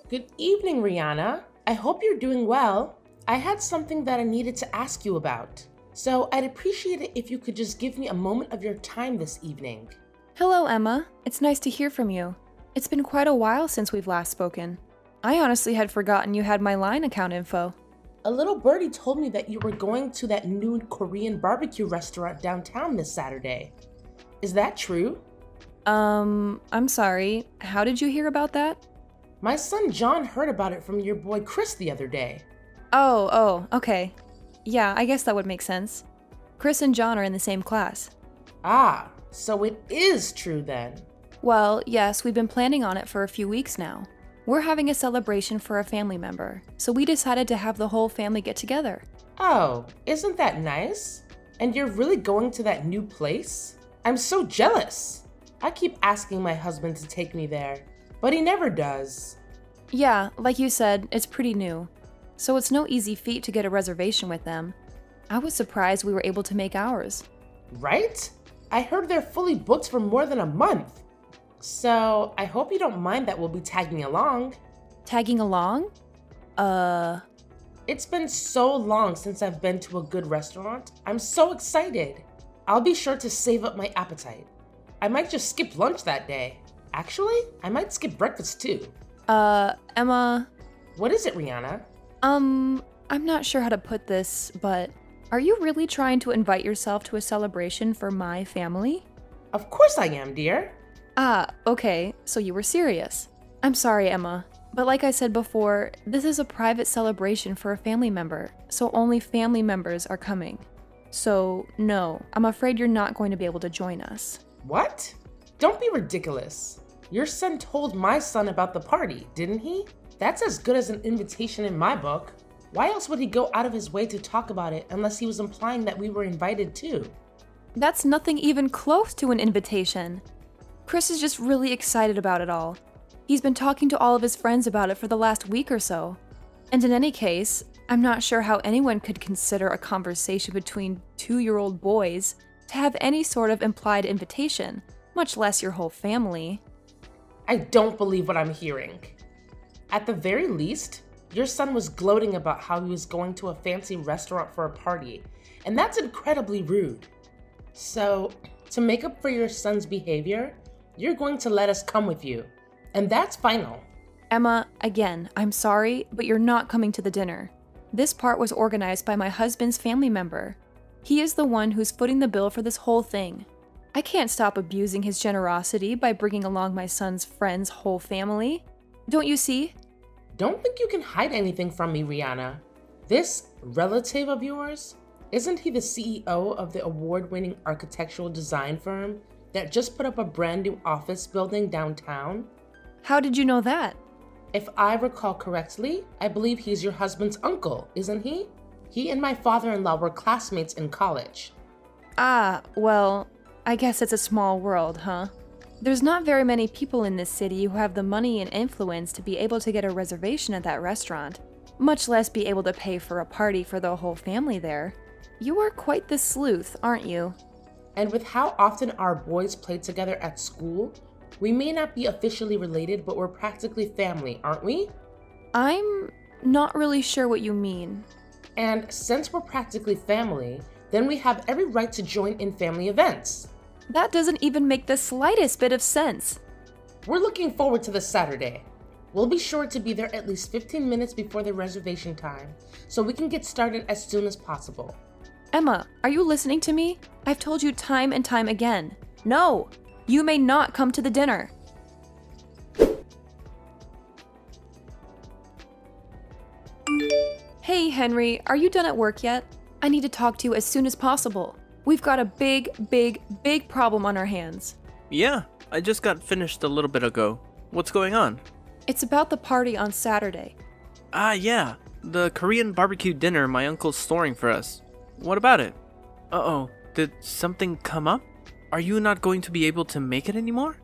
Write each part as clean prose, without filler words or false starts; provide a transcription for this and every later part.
Good evening, Rihanna. I hope you're doing well. I had something that I needed to ask you about. So I'd appreciate it if you could just give me a moment of your time this evening. Hello, Emma. It's nice to hear from you. It's been quite a while since we've last spoken. I honestly had forgotten you had my line account info. A little birdie told me that you were going to that new Korean barbecue restaurant downtown this Saturday. Is that true? I'm sorry. How did you hear about that? My son John heard about it from your boy Chris the other day. Okay. Yeah, I guess that would make sense. Chris and John are in the same class. Ah, so it is true then. Well, yes, we've been planning on it for a few weeks now. We're having a celebration for a family member, so we decided to have the whole family get together. Oh, isn't that nice? And you're really going to that new place? I'm so jealous. I keep asking my husband to take me there, but he never does. Yeah, like you said, it's pretty new. So it's no easy feat to get a reservation with them. I was surprised we were able to make ours. Right? I heard they're fully booked for more than a month. So I hope you don't mind that we'll be tagging along. Tagging along? It's been so long since I've been to a good restaurant. I'm so excited. I'll be sure to save up my appetite. I might just skip lunch that day. Actually, I might skip breakfast too. Emma, What is it, Rihanna? I'm not sure how to put this, but are you really trying to invite yourself to a celebration for my family? Of course I am, dear. Ah, okay, so you were serious. I'm sorry, Emma, but like I said before, this is a private celebration for a family member, so only family members are coming. So, no, I'm afraid you're not going to be able to join us. What? Don't be ridiculous. Your son told my son about the party, didn't he? That's as good as an invitation in my book. Why else would he go out of his way to talk about it unless he was implying that we were invited too? That's nothing even close to an invitation. Chris is just really excited about it all. He's been talking to all of his friends about it for the last week or so. And in any case, I'm not sure how anyone could consider a conversation between 2-year-old boys to have any sort of implied invitation, much less your whole family. I don't believe what I'm hearing. At the very least, your son was gloating about how he was going to a fancy restaurant for a party, and that's incredibly rude. So, to make up for your son's behavior, you're going to let us come with you, and that's final. Emma, again, I'm sorry, but you're not coming to the dinner. This part was organized by my husband's family member. He is the one who's footing the bill for this whole thing. I can't stop abusing his generosity by bringing along my son's friend's whole family. Don't you see? Don't think you can hide anything from me, Rihanna. This relative of yours, isn't he the CEO of the award-winning architectural design firm that just put up a brand new office building downtown? How did you know that? If I recall correctly, I believe he's your husband's uncle, isn't he? He and my father-in-law were classmates in college. Ah, well, I guess it's a small world, huh? There's not very many people in this city who have the money and influence to be able to get a reservation at that restaurant, much less be able to pay for a party for the whole family there. You are quite the sleuth, aren't you? And with how often our boys play together at school, we may not be officially related, but we're practically family, aren't we? I'm not really sure what you mean. And since we're practically family, then we have every right to join in family events. That doesn't even make the slightest bit of sense. We're looking forward to this Saturday. We'll be sure to be there at least 15 minutes before the reservation time, so we can get started as soon as possible. Emma, are you listening to me? I've told you time and time again. No! You may not come to the dinner. Hey, Henry, are you done at work yet? I need to talk to you as soon as possible. We've got a big problem on our hands. Yeah, I just got finished a little bit ago. What's going on? It's about the party on Saturday. Ah, yeah, the Korean barbecue dinner my uncle's storing for us. What about it? Uh-oh, did something come up? Are you not going to be able to make it anymore?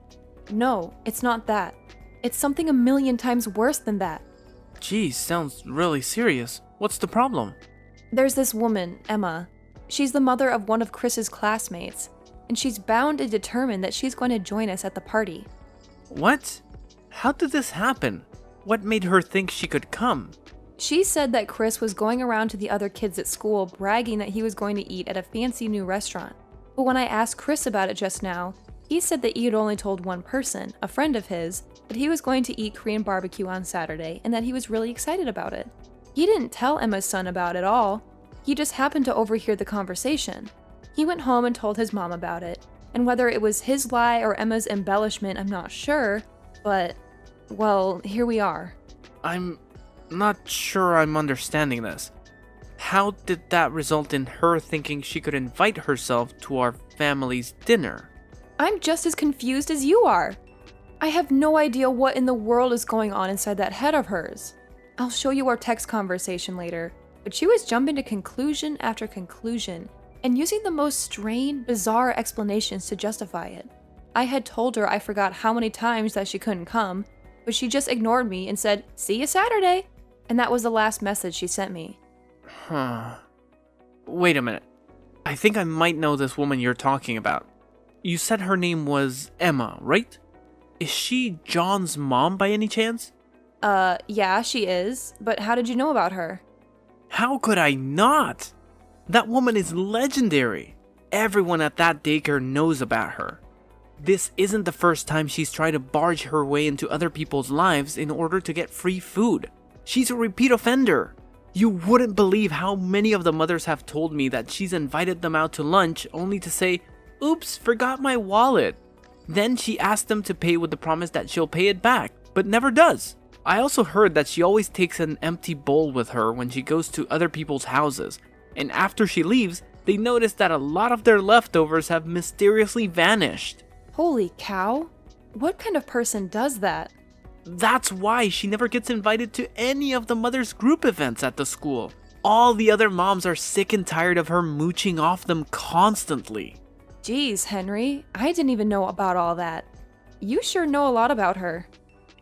No, it's not that. It's something a million times worse than that. Geez, sounds really serious. What's the problem? There's this woman, Emma. She's the mother of one of Chris's classmates, and she's bound and determined that she's going to join us at the party. What? How did this happen? What made her think she could come? She said that Chris was going around to the other kids at school bragging that he was going to eat at a fancy new restaurant. But when I asked Chris about it just now, he said that he had only told one person, a friend of his, that he was going to eat Korean barbecue on Saturday and that he was really excited about it. He didn't tell Emma's son about it all. He just happened to overhear the conversation. He went home and told his mom about it, and whether it was his lie or Emma's embellishment, I'm not sure, but, well, here we are. I'm not sure I'm understanding this. How did that result in her thinking she could invite herself to our family's dinner? I'm just as confused as you are. I have no idea what in the world is going on inside that head of hers. I'll show you our text conversation later, but she was jumping to conclusion after conclusion and using the most strained, bizarre explanations to justify it. I had told her I forgot how many times that she couldn't come, but she just ignored me and said, "See you Saturday," and that was the last message she sent me. Wait a minute. I think I might know this woman you're talking about. You said her name was Emma, right? Is she John's mom by any chance? Yeah, she is, but how did you know about her? How could I not? That woman is legendary. Everyone at that daycare knows about her. This isn't the first time she's tried to barge her way into other people's lives in order to get free food. She's a repeat offender. You wouldn't believe how many of the mothers have told me that she's invited them out to lunch only to say, "Oops, forgot my wallet." Then she asks them to pay with the promise that she'll pay it back, but never does. I also heard that she always takes an empty bowl with her when she goes to other people's houses, and after she leaves, they notice that a lot of their leftovers have mysteriously vanished. Holy cow. What kind of person does that? That's why she never gets invited to any of the mother's group events at the school. All the other moms are sick and tired of her mooching off them constantly. Geez, Henry, I didn't even know about all that. You sure know a lot about her.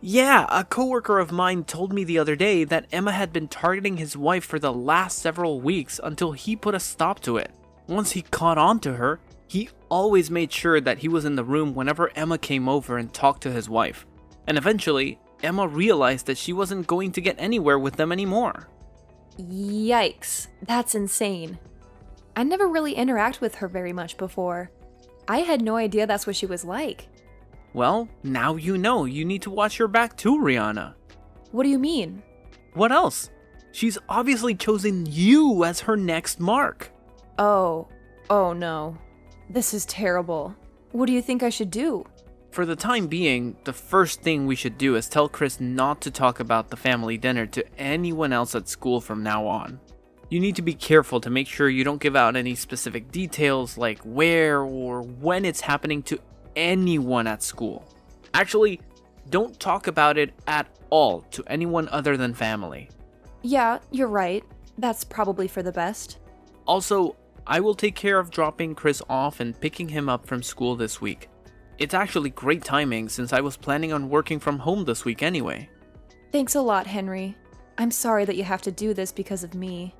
Yeah, a coworker of mine told me the other day that Emma had been targeting his wife for the last several weeks until he put a stop to it. Once he caught on to her, he always made sure that he was in the room whenever Emma came over and talked to his wife. And eventually, Emma realized that she wasn't going to get anywhere with them anymore. Yikes, that's insane. I never really interacted with her very much before. I had no idea that's what she was like. Well, now you know. You need to watch your back too, Rihanna. What do you mean? What else? She's obviously chosen you as her next mark. Oh no. This is terrible. What do you think I should do? For the time being, the first thing we should do is tell Chris not to talk about the family dinner to anyone else at school from now on. You need to be careful to make sure you don't give out any specific details like where or when it's happening to anyone at school. Actually, don't talk about it at all to anyone other than family. Yeah, you're right. That's probably for the best. Also, I will take care of dropping Chris off and picking him up from school this week. It's actually great timing since I was planning on working from home this week anyway. Thanks a lot, Henry. I'm sorry that you have to do this because of me.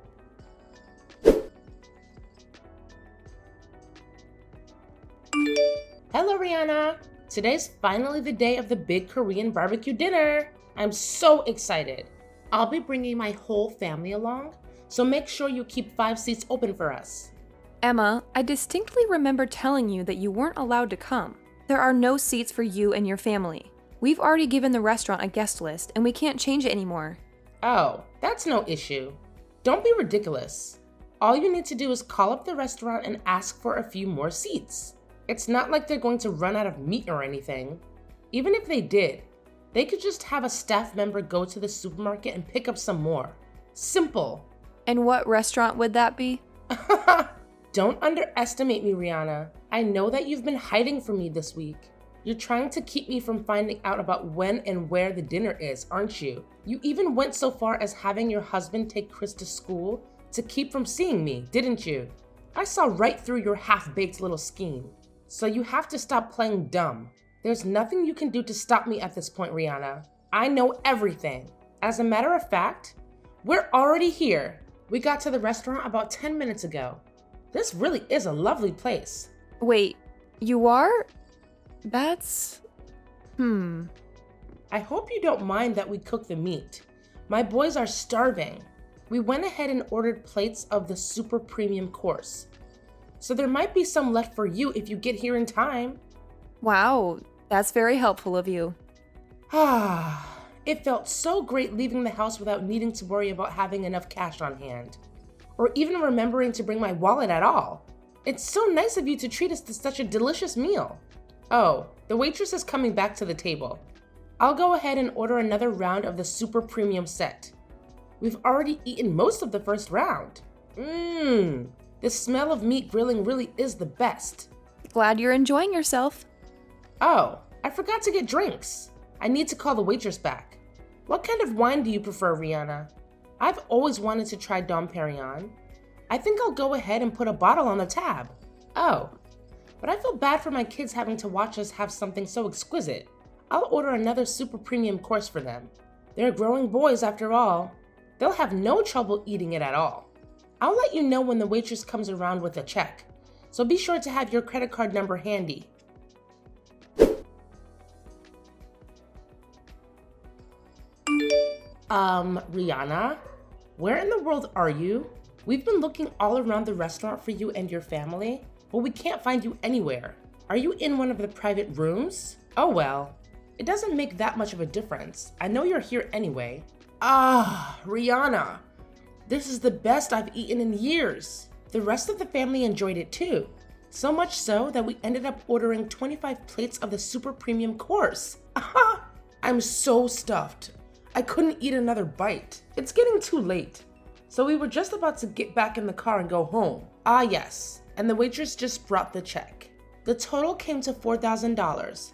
Hello, Rihanna. Today's finally the day of the big Korean barbecue dinner. I'm so excited. I'll be bringing my whole family along, so make sure you keep 5 seats open for us. Emma, I distinctly remember telling you that you weren't allowed to come. There are no seats for you and your family. We've already given the restaurant a guest list, and we can't change it anymore. Oh, that's no issue. Don't be ridiculous. All you need to do is call up the restaurant and ask for a few more seats. It's not like they're going to run out of meat or anything. Even if they did, they could just have a staff member go to the supermarket and pick up some more. Simple. And what restaurant would that be? Don't underestimate me, Rihanna. I know that you've been hiding from me this week. You're trying to keep me from finding out about when and where the dinner is, aren't you? You even went so far as having your husband take Chris to school to keep from seeing me, didn't you? I saw right through your half-baked little scheme. So you have to stop playing dumb. There's nothing you can do to stop me at this point, Rihanna. I know everything. As a matter of fact, we're already here. We got to the restaurant about 10 minutes ago. This really is a lovely place. Wait, you are? That's... I hope you don't mind that we cook the meat. My boys are starving. We went ahead and ordered plates of the super premium course. So there might be some left for you if you get here in time. Wow, that's very helpful of you. It felt so great leaving the house without needing to worry about having enough cash on hand, or even remembering to bring my wallet at all. It's so nice of you to treat us to such a delicious meal. Oh, the waitress is coming back to the table. I'll go ahead and order another round of the super premium set. We've already eaten most of the first round. The smell of meat grilling really is the best. Glad you're enjoying yourself. Oh, I forgot to get drinks. I need to call the waitress back. What kind of wine do you prefer, Rihanna? I've always wanted to try Dom Perignon. I think I'll go ahead and put a bottle on the tab. Oh, but I feel bad for my kids having to watch us have something so exquisite. I'll order another super premium course for them. They're growing boys after all. They'll have no trouble eating it at all. I'll let you know when the waitress comes around with a check, so be sure to have your credit card number handy. Rihanna, where in the world are you? We've been looking all around the restaurant for you and your family, but we can't find you anywhere. Are you in one of the private rooms? Oh well, it doesn't make that much of a difference. I know you're here anyway. Rihanna, this is the best I've eaten in years. The rest of the family enjoyed it too. So much so that we ended up ordering 25 plates of the super premium course. I'm so stuffed. I couldn't eat another bite. It's getting too late. So we were just about to get back in the car and go home. Ah yes, and the waitress just brought the check. The total came to $4,000.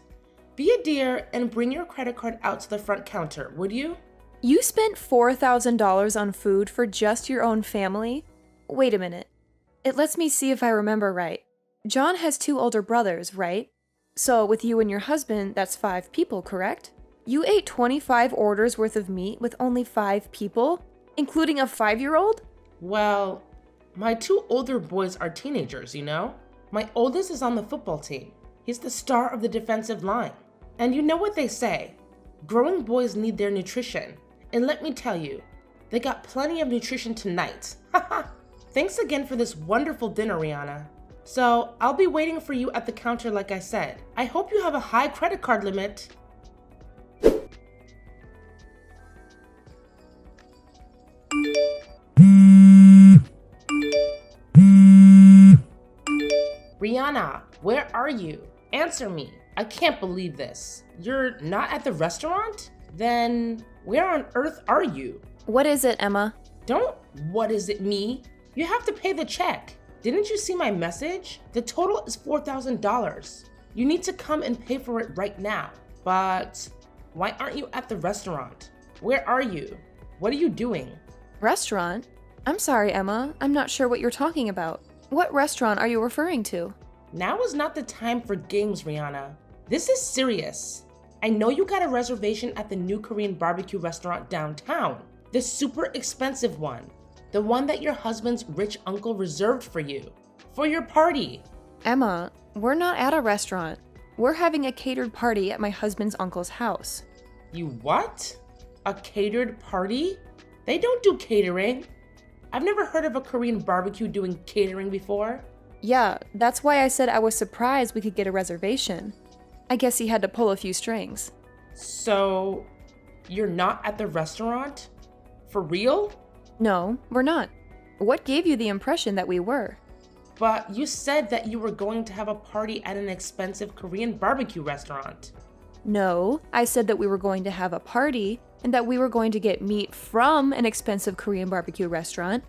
Be a dear and bring your credit card out to the front counter, would you? You spent $4,000 on food for just your own family? Wait a minute. It lets me see if I remember right. John has 2 older brothers, right? So with you and your husband, that's 5 people, correct? You ate 25 orders worth of meat with only 5 people, including a 5-year-old? Well, my 2 older boys are teenagers, you know? My oldest is on the football team. He's the star of the defensive line. And you know what they say, growing boys need their nutrition. And let me tell you, they got plenty of nutrition tonight. Thanks again for this wonderful dinner, Rihanna. So I'll be waiting for you at the counter like I said. I hope you have a high credit card limit. Rihanna, where are you? Answer me. I can't believe this. You're not at the restaurant? Then where on earth are you? What is it, Emma? Don't what is it me? You have to pay the check. Didn't you see my message? The total is $4,000. You need to come and pay for it right now. But why aren't you at the restaurant? Where are you? What are you doing? Restaurant? I'm sorry, Emma. I'm not sure what you're talking about. What restaurant are you referring to? Now is not the time for games, Rihanna. This is serious. I know you got a reservation at the new Korean barbecue restaurant downtown. The super expensive one. The one that your husband's rich uncle reserved for you. For your party. Emma, we're not at a restaurant. We're having a catered party at my husband's uncle's house. You what? A catered party? They don't do catering. I've never heard of a Korean barbecue doing catering before. Yeah, that's why I said I was surprised we could get a reservation. I guess he had to pull a few strings. So, you're not at the restaurant? For real? No, we're not. What gave you the impression that we were? But you said that you were going to have a party at an expensive Korean barbecue restaurant. No, I said that we were going to have a party and that we were going to get meat from an expensive Korean barbecue restaurant.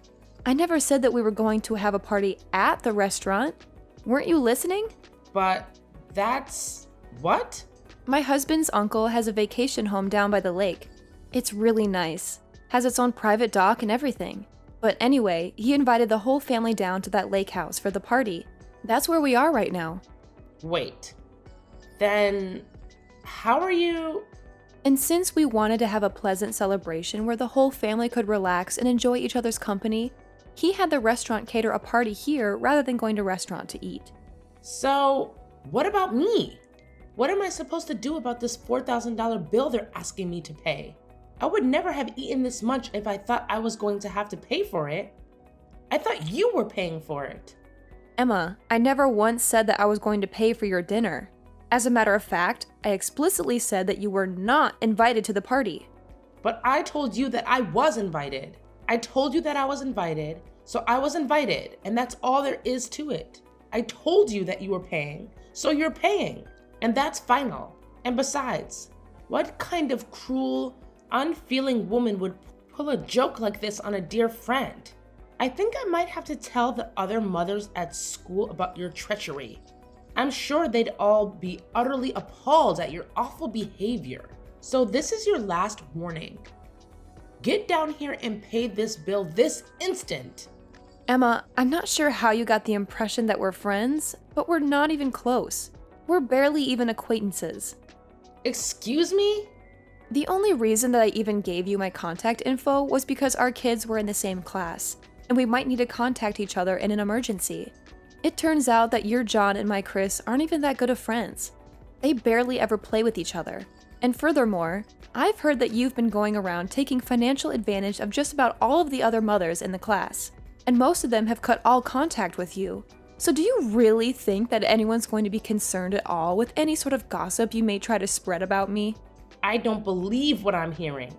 I never said that we were going to have a party at the restaurant. Weren't you listening? But that's... what? My husband's uncle has a vacation home down by the lake. It's really nice. Has its own private dock and everything. But anyway, he invited the whole family down to that lake house for the party. That's where we are right now. Wait. Then... how are you... And since we wanted to have a pleasant celebration where the whole family could relax and enjoy each other's company, he had the restaurant cater a party here rather than going to a restaurant to eat. So, what about me? What am I supposed to do about this $4,000 bill they're asking me to pay? I would never have eaten this much if I thought I was going to have to pay for it. I thought you were paying for it. Emma, I never once said that I was going to pay for your dinner. As a matter of fact, I explicitly said that you were not invited to the party. But I told you that I was invited. I told you that I was invited, so I was invited, and that's all there is to it. I told you that you were paying, so you're paying, and that's final. And besides, what kind of cruel, unfeeling woman would pull a joke like this on a dear friend? I think I might have to tell the other mothers at school about your treachery. I'm sure they'd all be utterly appalled at your awful behavior. So this is your last warning. Get down here and pay this bill this instant. Emma, I'm not sure how you got the impression that we're friends, but we're not even close. We're barely even acquaintances. Excuse me? The only reason that I even gave you my contact info was because our kids were in the same class, and we might need to contact each other in an emergency. It turns out that your John and my Chris aren't even that good of friends. They barely ever play with each other. And furthermore, I've heard that you've been going around taking financial advantage of just about all of the other mothers in the class, and most of them have cut all contact with you. So do you really think that anyone's going to be concerned at all with any sort of gossip you may try to spread about me? I don't believe what I'm hearing.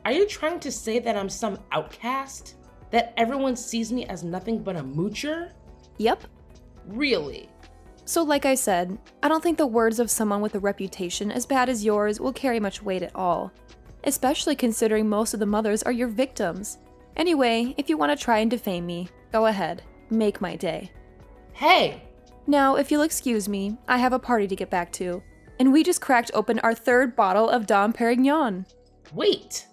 Are you trying to say that I'm some outcast? That everyone sees me as nothing but a moocher? Yep. Really? So like I said, I don't think the words of someone with a reputation as bad as yours will carry much weight at all, especially considering most of the mothers are your victims. Anyway, if you want to try and defame me, go ahead, make my day. Hey! Now, if you'll excuse me, I have a party to get back to, and we just cracked open our third bottle of Dom Perignon. Wait!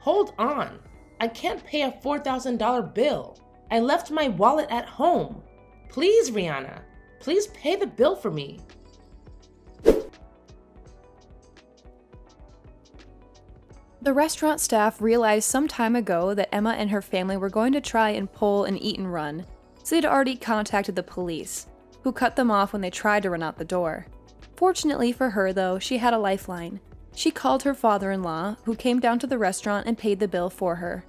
Hold on. I can't pay a $4,000 bill. I left my wallet at home. Please, Rihanna, please pay the bill for me. The restaurant staff realized some time ago that Emma and her family were going to try and pull an eat and run, so they'd already contacted the police, who cut them off when they tried to run out the door. Fortunately for her, though, she had a lifeline. She called her father-in-law, who came down to the restaurant and paid the bill for her.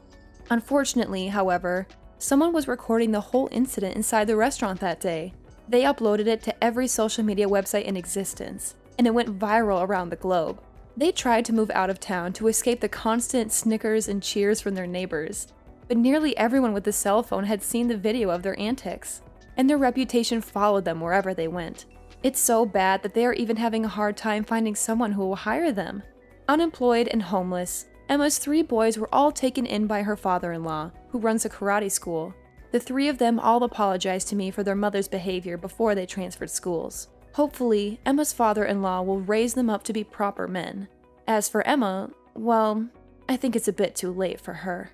Unfortunately, however, someone was recording the whole incident inside the restaurant that day. They uploaded it to every social media website in existence, and it went viral around the globe. They tried to move out of town to escape the constant snickers and cheers from their neighbors, but nearly everyone with a cell phone had seen the video of their antics, and their reputation followed them wherever they went. It's so bad that they are even having a hard time finding someone who will hire them. Unemployed and homeless, Emma's 3 boys were all taken in by her father-in-law, who runs a karate school. The 3 of them all apologized to me for their mother's behavior before they transferred schools. Hopefully, Emma's father-in-law will raise them up to be proper men. As for Emma, well, I think it's a bit too late for her.